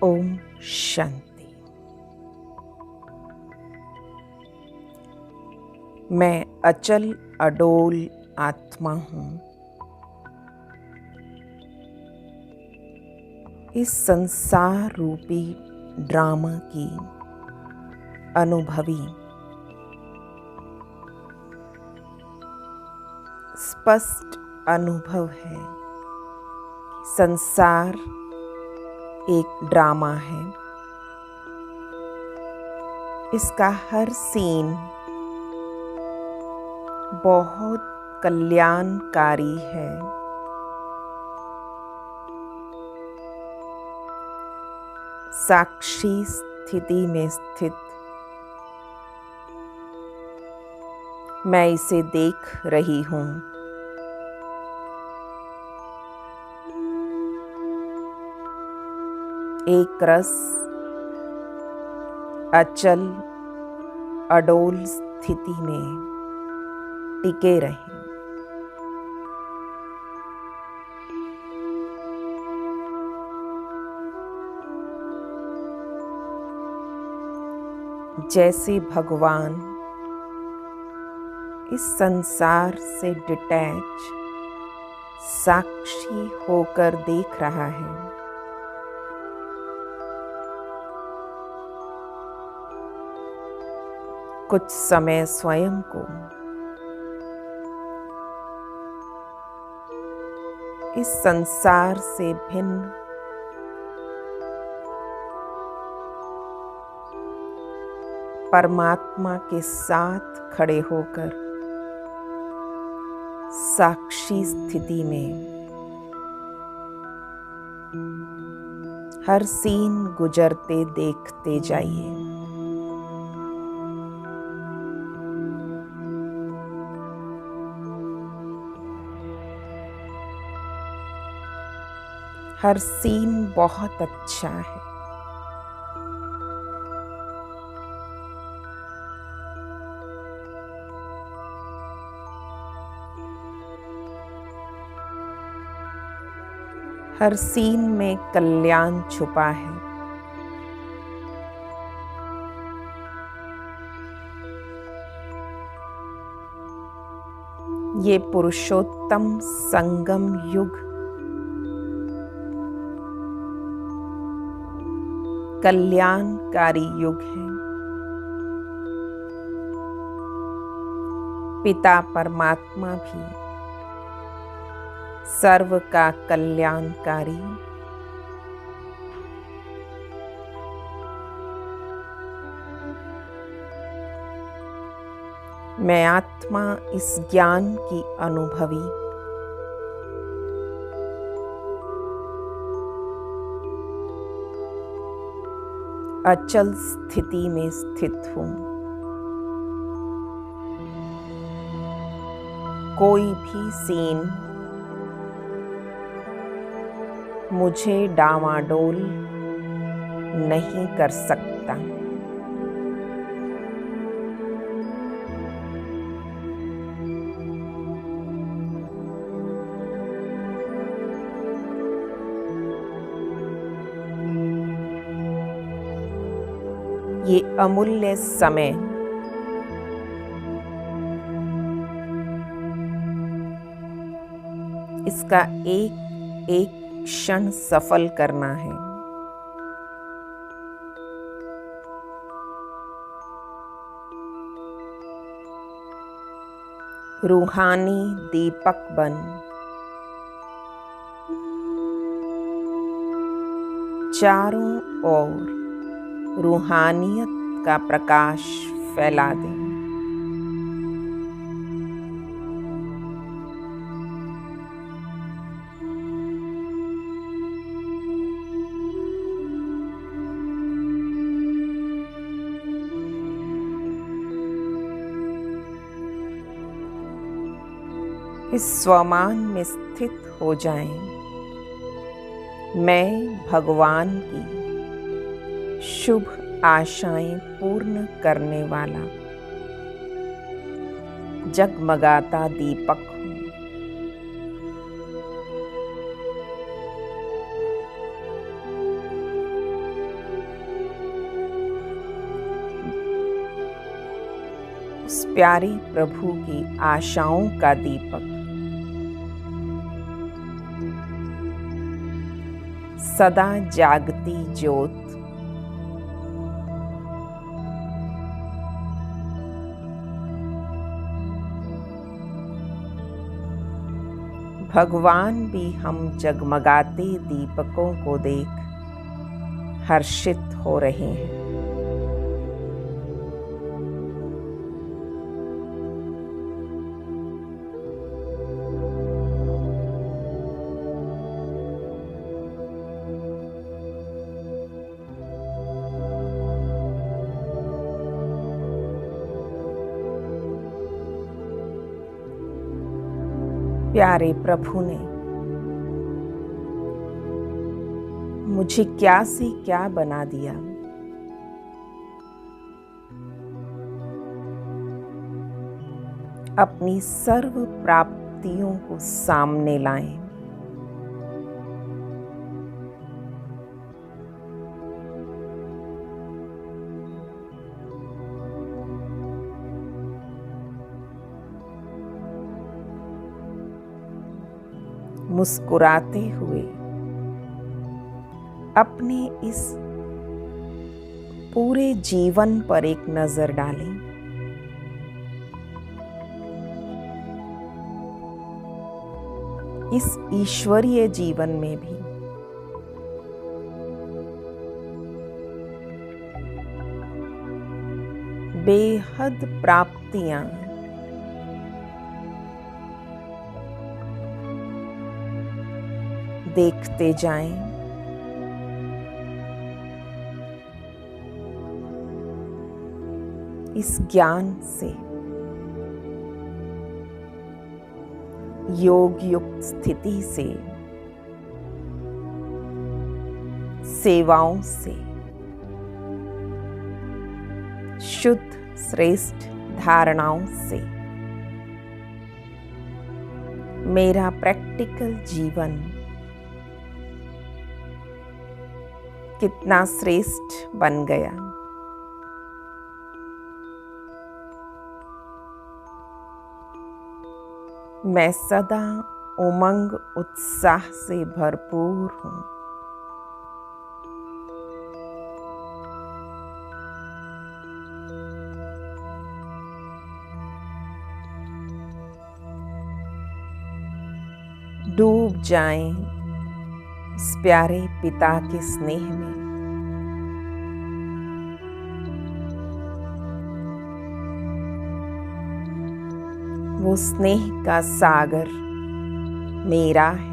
ओम शांति। मैं अचल अडोल आत्मा हूँ। इस संसार रूपी ड्रामा की अनुभवी स्पष्ट अनुभव है। संसार एक ड्रामा है। इसका हर सीन बहुत कल्याणकारी है। साक्षी स्थिति में स्थित मैं इसे देख रही हूँ। एक रस अचल अडोल स्थिति में टिके रहें। जैसे भगवान इस संसार से डिटैच साक्षी होकर देख रहा है, कुछ समय स्वयं को इस संसार से भिन्न परमात्मा के साथ खड़े होकर साक्षी स्थिति में हर सीन गुजरते देखते जाइए। हर सीन बहुत अच्छा है। हर सीन में कल्याण छुपा है। ये पुरुषोत्तम संगम युग कल्याणकारी युग है। पिता परमात्मा भी सर्व का कल्याणकारी मैं आत्मा इस ज्ञान की अनुभवी अचल स्थिति में स्थित हूँ। कोई भी सीन मुझे डावाडोल नहीं कर सकता। ये अमूल्य समय इसका एक एक क्षण सफल करना है। रूहानी दीपक बन चारों ओर रूहानियत का प्रकाश फैला दें। इस स्वमान में स्थित हो जाएं। मैं भगवान की शुभ आशाएं पूर्ण करने वाला जगमगाता दीपक हूँ। प्यारे प्रभु की आशाओं का दीपक, सदा जागती ज्योत, भगवान भी हम जगमगाते दीपकों को देख हर्षित हो रहे हैं। प्यारे प्रभु ने मुझे क्या से क्या बना दिया। अपनी सर्व प्राप्तियों को सामने लाएं। मुस्कुराते हुए अपने इस पूरे जीवन पर एक नजर डालें। इस ईश्वरीय जीवन में भी बेहद प्राप्तियां देखते जाएं। इस ज्ञान से, योग युक्त स्थिति से, सेवाओं से, शुद्ध श्रेष्ठ धारणाओं से मेरा प्रैक्टिकल जीवन कितना श्रेष्ठ बन गया। मैं सदा उमंग उत्साह से भरपूर हूँ। डूब जाएं उस प्यारे पिता के स्नेह में। वो स्नेह का सागर मेरा है।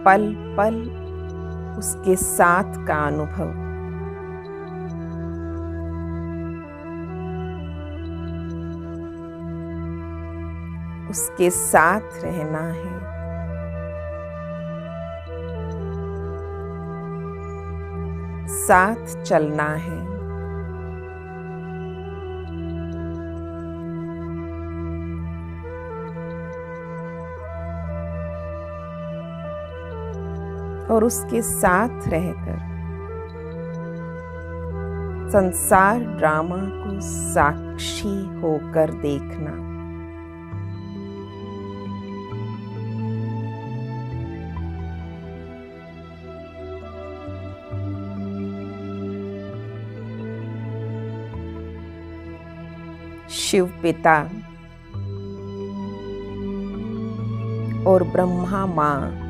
पल पल उसके साथ का अनुभव, उसके साथ रहना है। साथ चलना है। और उसके साथ रहकर संसार ड्रामा को साक्षी होकर देखना। शिव पिता और ब्रह्मा माँ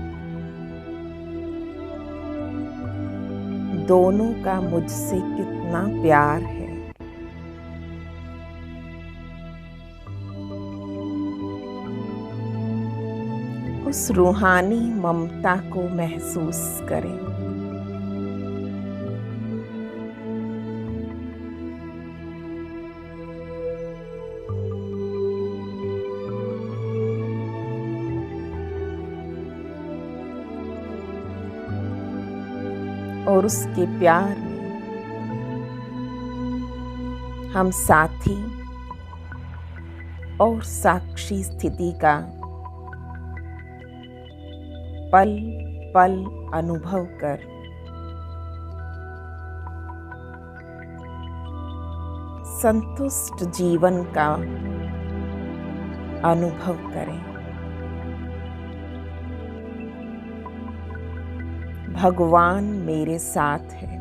दोनों का मुझसे कितना प्यार है। उस रूहानी ममता को महसूस करें। और उसके प्यार में हम साथी और साक्षी स्थिति का पल पल अनुभव कर संतुष्ट जीवन का अनुभव करें। भगवान मेरे साथ है,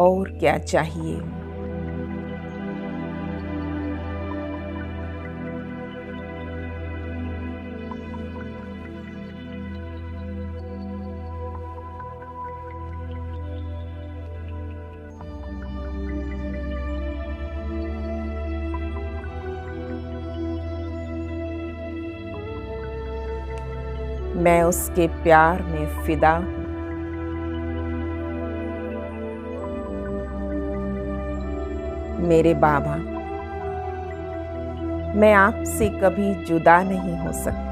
और क्या चाहिए। मैं उसके प्यार में फिदा हूँ। मेरे बाबा, मैं आपसे कभी जुदा नहीं हो सकती।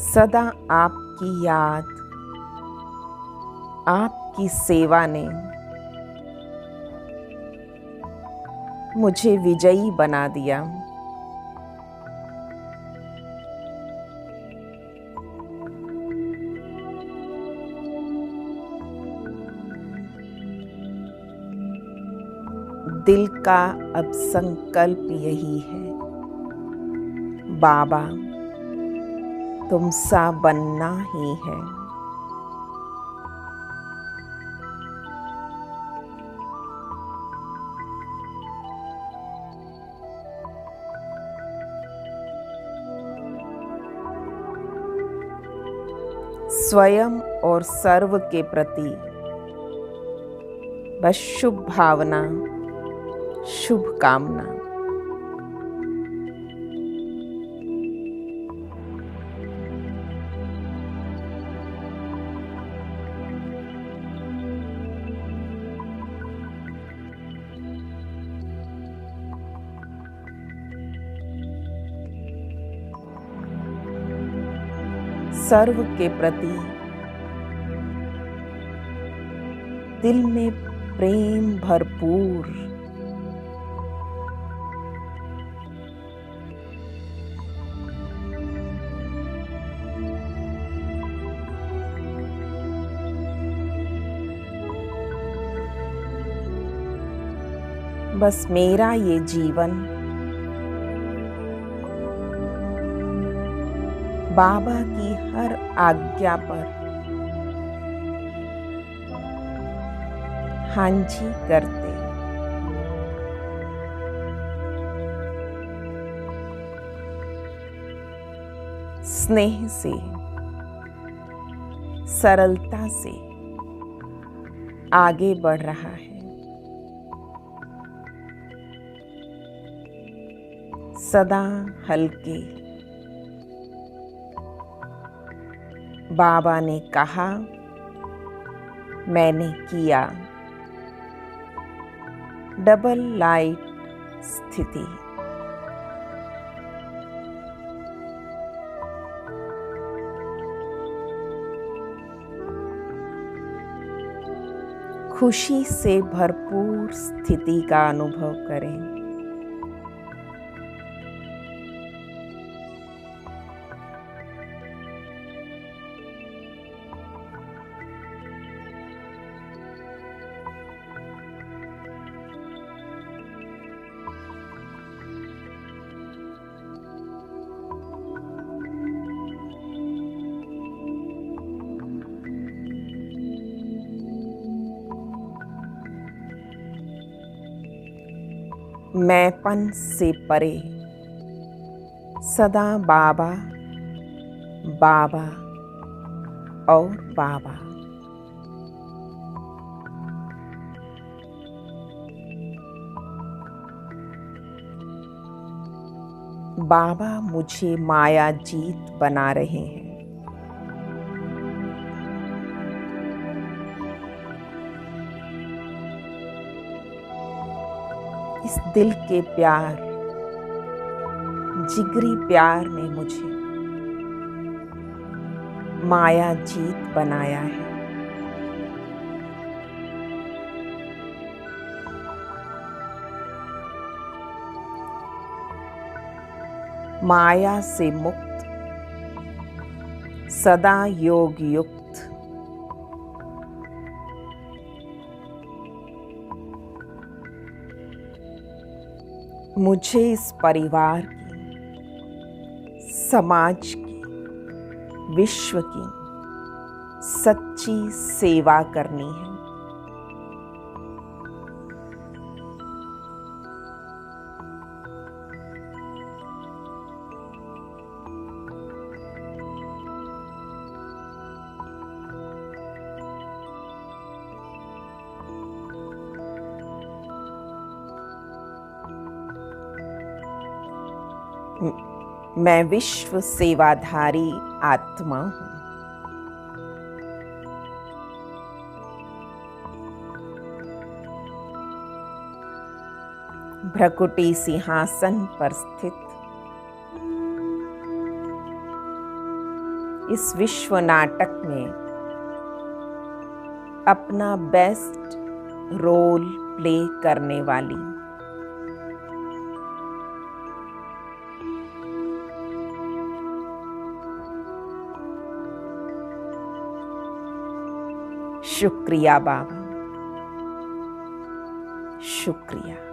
सदा आपकी याद, आपकी सेवा ने मुझे विजयी बना दिया। दिल का अब संकल्प यही है, बाबा तुम सा बनना ही है। स्वयं और सर्व के प्रति बस शुभ भावना, शुभ कामना। सर्व के प्रति दिल में प्रेम भरपूर। बस मेरा ये जीवन बाबा की हर आज्ञा पर हाँ जी करते, स्नेह से, सरलता से आगे बढ़ रहा है। सदा हल्के। बाबा ने कहा, मैंने किया। डबल लाइट स्थिति। खुशी से भरपूर स्थिति का अनुभव करें। मैंपन से परे सदा बाबा, बाबा और बाबा। बाबा मुझे माया जीत बना रहे हैं। इस दिल के प्यार जिगरी प्यार ने मुझे माया जीत बनाया है। माया से मुक्त, सदा योग युक्त, मुझे इस परिवार की, समाज की, विश्व की सच्ची सेवा करनी है। मैं विश्व सेवाधारी आत्मा हूँ। भ्रकुटी सिंहासन पर स्थित इस विश्व नाटक में अपना बेस्ट रोल प्ले करने वाली शुक्रिया बाबा, शुक्रिया।